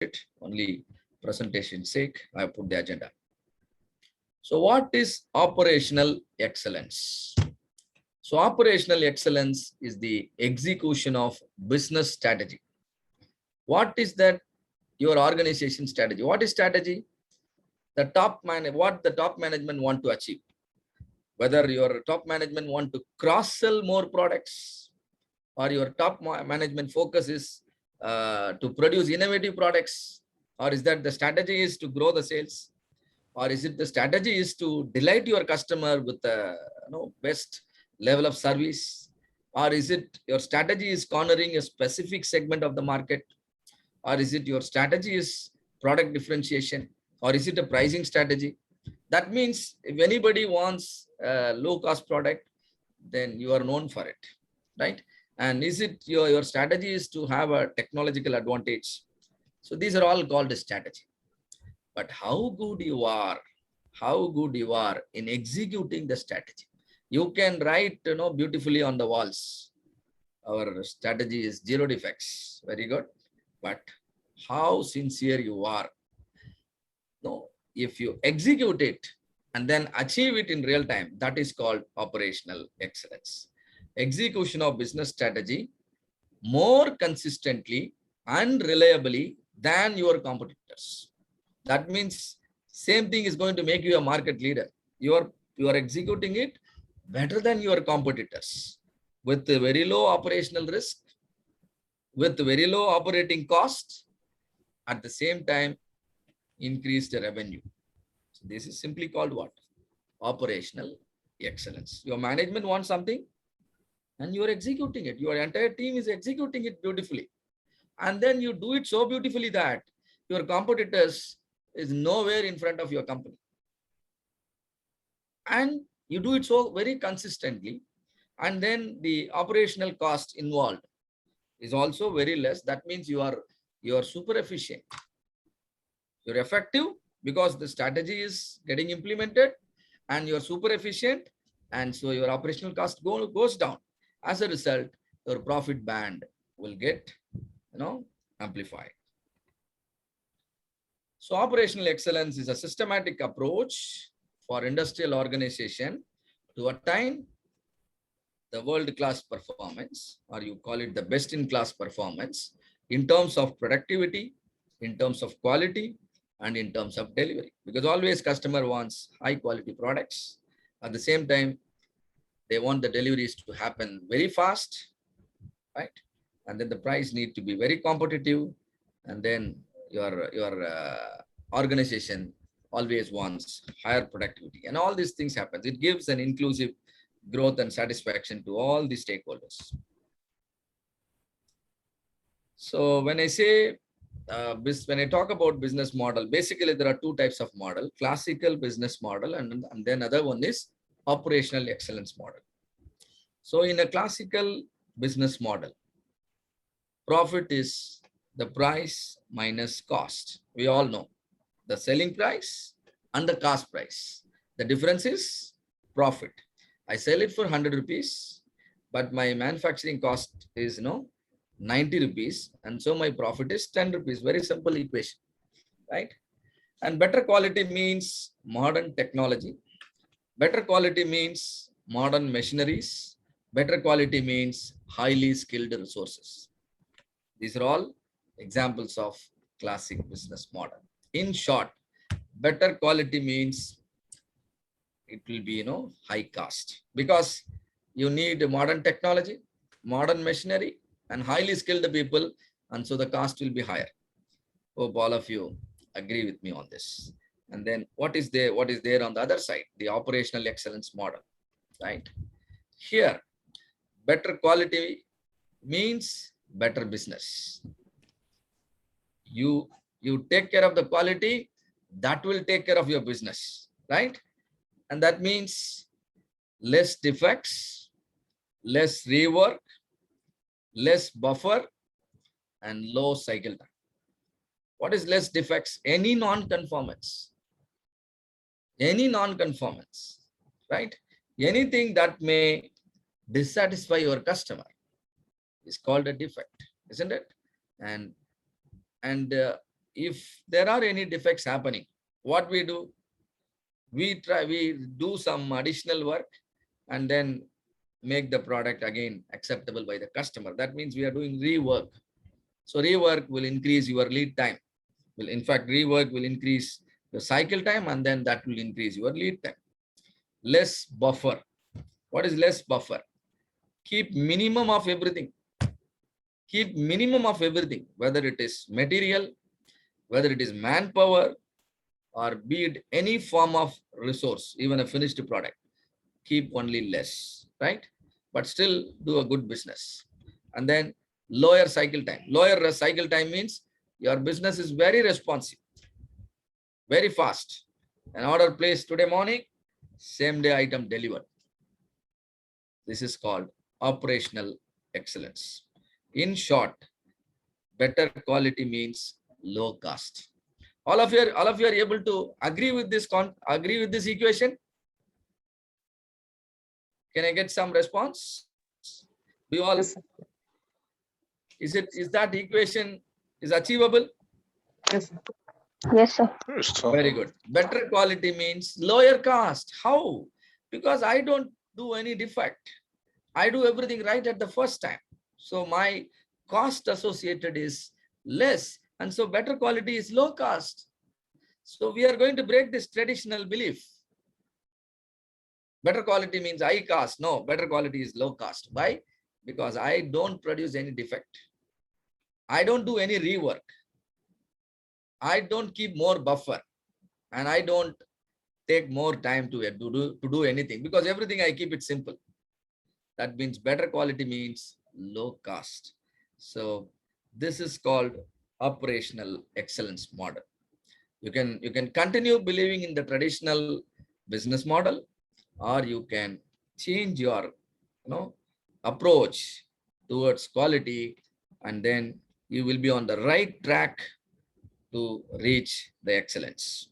it. Only presentation sake, I put the agenda. So what is operational excellence? So operational excellence is the execution of business strategy. What is that? Your organization strategy. What is strategy? What the top management want to achieve. Whether your top management want to cross-sell more products, or your top management focus is to produce innovative products, or is that the strategy is to grow the sales, or is it the strategy is to delight your customer with the best level of service, or is it your strategy is cornering a specific segment of the market, or is it your strategy is product differentiation, or is it a pricing strategy? That means if anybody wants a low cost product, then you are known for it, right? And is it your strategy is to have a technological advantage? So these are all called a strategy. But how good you are in executing the strategy. You can write beautifully on the walls, our strategy is 0 defects, very good. But how sincere you are, no, if you execute it and then achieve it in real time, that is called operational excellence. Execution of business strategy more consistently and reliably than your competitors. That means same thing is going to make you a market leader. You are executing it better than your competitors with a very low operational risk, with very low operating cost, at the same time increase the revenue. So this is simply called what? Operational excellence. Your management wants something and you are executing it. Your entire team is executing it beautifully. And then you do it so beautifully that your competitors is nowhere in front of your company. And you do it so very consistently. And then the operational cost involved is also very less. That means you are super efficient. You're effective because the strategy is getting implemented and you're super efficient. And so your operational cost goes down. As a result, your profit band will get amplified. So operational excellence is a systematic approach for industrial organization to attain the world-class performance, or you call it the best-in-class performance, in terms of productivity, in terms of quality, and in terms of delivery. Because always customer wants high-quality products. At the same time, they want the deliveries to happen very fast, right? And then the price need to be very competitive. And then your organization always wants higher productivity. And all these things happen. It gives an inclusive growth and satisfaction to all the stakeholders. So when I say, when I talk about business model, basically there are two types of model: classical business model, and then other one is operational excellence model. So in a classical business model, profit is the price minus cost. We all know the selling price and the cost price. The difference is profit. I sell it for 100 rupees, but my manufacturing cost is 90 rupees. And so my profit is 10 rupees. Very simple equation, right? And better quality means modern technology. Better quality means modern machineries. Better quality means highly skilled resources. These are all examples of classic business model. In short, better quality means it will be high cost, because you need modern technology, modern machinery, and highly skilled people, and so the cost will be higher. Hope all of you agree with me on this. And then what is there on the other side? The operational excellence model, right? Here, better quality means better business. You take care of the quality, that will take care of your business, right? And that means less defects, less rework, less buffer, and low cycle time. What is less defects? Any non-conformance, right? Anything that may dissatisfy your customer is called a defect, isn't it? And if there are any defects happening, what we do? We do some additional work and then make the product again acceptable by the customer. That means we are doing rework. So rework will increase your lead time. Will in fact rework will increase the cycle time, and then that will increase your lead time. Less buffer. What is less buffer? Keep minimum of everything. Keep minimum of everything, whether it is material, whether it is manpower, or be it any form of resource, even a finished product. Keep only less, right? But still do a good business. And then lower cycle time. Lower cycle time means your business is very responsive, very fast. An order placed today morning, same day item delivered. This is called operational excellence. In short, better quality means low cost. All of you are able to agree with this equation? Can I get some response? Do you all? Yes, sir. Is that equation is achievable? Yes, sir. Yes, sir. Yes, sir. Very good. Better quality means lower cost. How? Because I don't do any defect. I do everything right at the first time. So my cost associated is less. And so better quality is low cost. So we are going to break this traditional belief. Better quality means high cost. No, better quality is low cost. Why? Because I don't produce any defect. I don't do any rework. I don't keep more buffer. And I don't take more time to do anything, because everything I keep it simple. That means better quality means low cost. So this is called operational excellence model. You can continue believing in the traditional business model, or you can change your approach towards quality, and then you will be on the right track to reach the excellence.